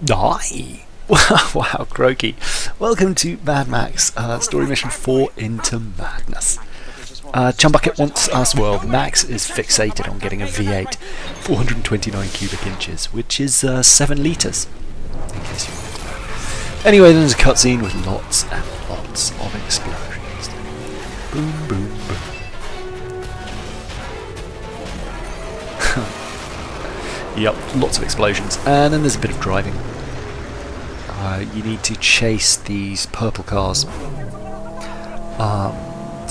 Hi! Wow, croaky. Welcome to Mad Max, story mission 4 Into Madness. Chumbucket wants us, well, Max is fixated on getting a V8, 429 cubic inches, which is 7 litres, in case you wanted to know. Anyway, then there's a cutscene with lots and lots of explosions. Boom, boom, boom. Yep, lots of explosions, and then there's a bit of driving. You need to chase these purple cars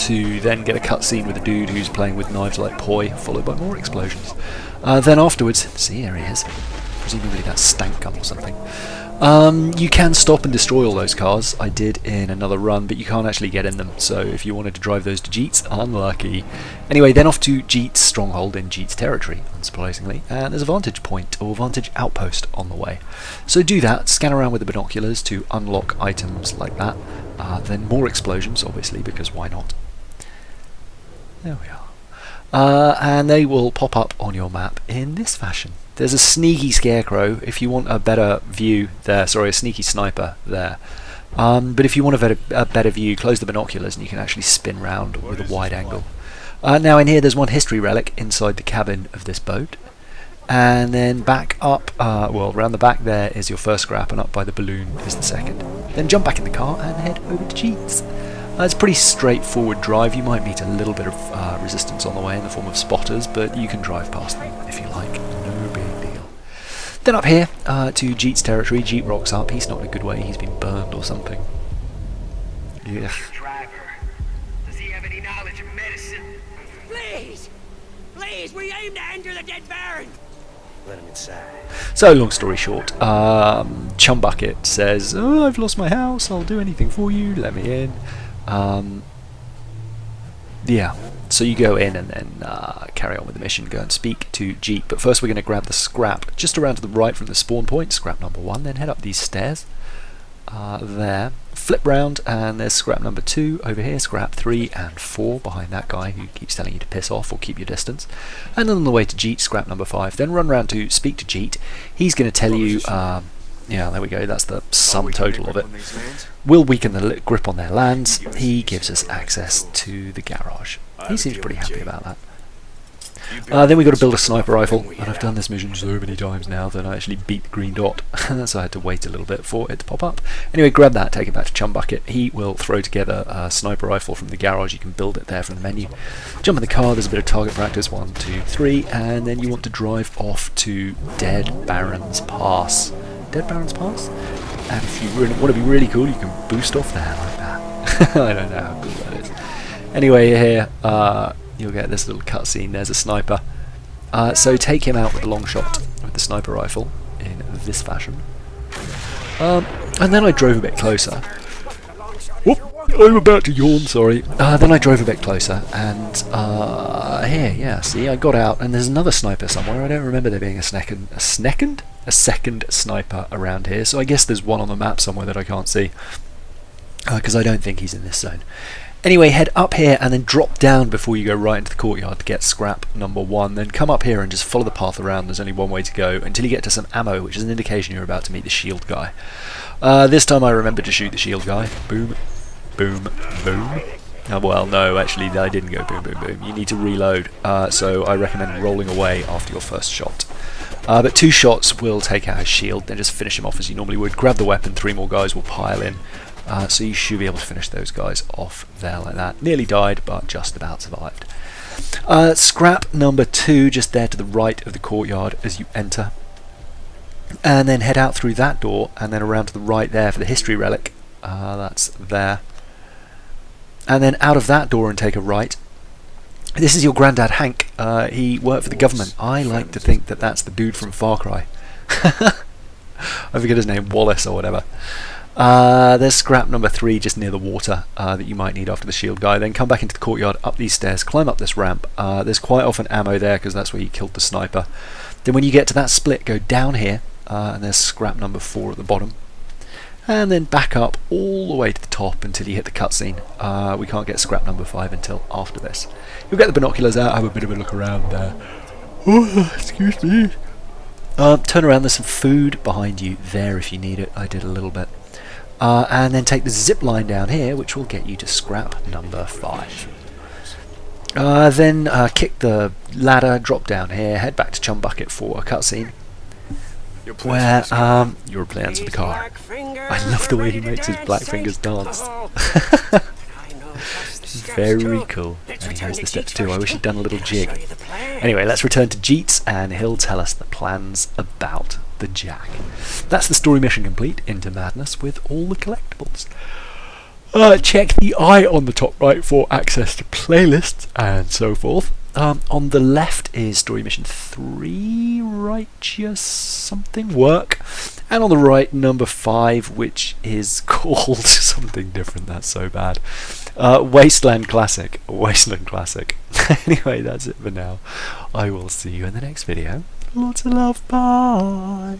to then get a cutscene with a dude who's playing with knives like poi, followed by more explosions. Then afterwards, see, there he is. Presumably that's stank gun or something. You can stop and destroy all those cars. I did in another run, but you can't actually get in them. So if you wanted to drive those to Jeet's, unlucky. Anyway, then off to Jeet's Stronghold in Jeet's territory, unsurprisingly. And there's a Vantage point, or Vantage Outpost on the way. So do that, scan around with the binoculars to unlock items like that. Then more explosions, obviously, because why not? There we are. And they will pop up on your map in this fashion. There's a sneaky scarecrow if you want a better view there, sorry, a sneaky sniper there. But if you want a better view, close the binoculars and you can actually spin round with a wide angle. Now in here there's one history relic inside the cabin of this boat. And then back up, well, around the back there is your first scrap, and up by the balloon is the second. Then jump back in the car and head over to Jeet's. It's a pretty straightforward drive. You might meet a little bit of resistance on the way in the form of spotters, but you can drive past them if you like. No big deal. Then up here to Jeet's territory. Jeet rocks up. He's not in a good way. He's been burned or something. Yeah. Driver, does he have any knowledge of medicine? Please! Please, we aim to enter the dead Baron! Let him inside. So, long story short, Chumbucket says, "Oh, I've lost my house. I'll do anything for you. Let me in." Yeah, so you go in and then carry on with the mission, go and speak to Jeet. But first we're going to grab the scrap just around to the right from the spawn point, scrap number 1, then head up these stairs. There, flip round and there's scrap number 2 over here, scrap 3 and 4 behind that guy who keeps telling you to piss off or keep your distance. And then on the way to Jeet, scrap number 5. Then run round to speak to Jeet. He's going to tell you, yeah, there we go, that's the sum total of it. We'll weaken the grip on their lands. He gives us access to the garage. He seems pretty happy about that. Then we've got to build a sniper rifle, and I've done this mission so many times now that I actually beat the green dot, so I had to wait a little bit for it to pop up. Anyway, grab that, take it back to Chumbucket. He will throw together a sniper rifle from the garage. You can build it there from the menu. Jump in the car, there's a bit of target practice, 1, 2, 3, and then you want to drive off to Dead Barrens Pass. Dead Barrens Pass? And if you really want to be really cool, you can boost off there like that. I don't know how cool that is. Anyway, here you'll get this little cutscene. There's a sniper. So take him out with a long shot with the sniper rifle in this fashion. And then I drove a bit closer. Whoop! I'm about to yawn, sorry. Then I drove a bit closer, and here, yeah, see, I got out, and there's another sniper somewhere. I don't remember there being a second sniper around here, so I guess there's one on the map somewhere that I can't see, because I don't think he's in this zone. Anyway, head up here and then drop down before you go right into the courtyard to get scrap number 1. Then come up here and just follow the path around. There's only one way to go until you get to some ammo, which is an indication you're about to meet the shield guy. This time I remembered to shoot the shield guy. Boom, boom, boom. Well, no, actually I didn't go boom, boom, boom. You need to reload, so I recommend rolling away after your first shot. But 2 shots will take out his shield, then just finish him off as you normally would. Grab the weapon, 3 more guys will pile in. So you should be able to finish those guys off there like that. Nearly died, but just about survived. Scrap number 2, just there to the right of the courtyard as you enter. And then head out through that door, and then around to the right there for the history relic. That's there. And then out of that door and take a right. This is your granddad Hank. He worked for the government. I like to think that that's the dude from Far Cry. I forget his name, Wallace or whatever. There's scrap number 3 just near the water that you might need after the shield guy. Then come back into the courtyard, up these stairs, climb up this ramp. There's quite often ammo there because that's where you killed the sniper. Then when you get to that split, go down here, and there's scrap number 4 at the bottom. And then back up all the way to the top until you hit the cutscene. We can't get scrap number 5 until after this. You'll get the binoculars out, have a bit of a look around there. Oh, excuse me. Turn around, there's some food behind you there if you need it. I did a little bit. And then take the zip line down here, which will get you to scrap number 5. Then kick the ladder, drop down here, head back to Chum Bucket for a cutscene where your plans for the car. I love the way he makes his black fingers dance. Very cool. And he knows the steps too. I wish he'd done a little jig. Anyway, let's return to Jeet's and he'll tell us the plans about the Jack. That's the story mission complete, Into Madness, with all the collectibles. Check the eye on the top right for access to playlists and so forth. On the left is story mission 3, righteous something, work. And on the right, number 5, which is called something different, that's so bad. Wasteland Classic. Wasteland Classic. Anyway, that's it for now. I will see you in the next video. Lots of love, bye!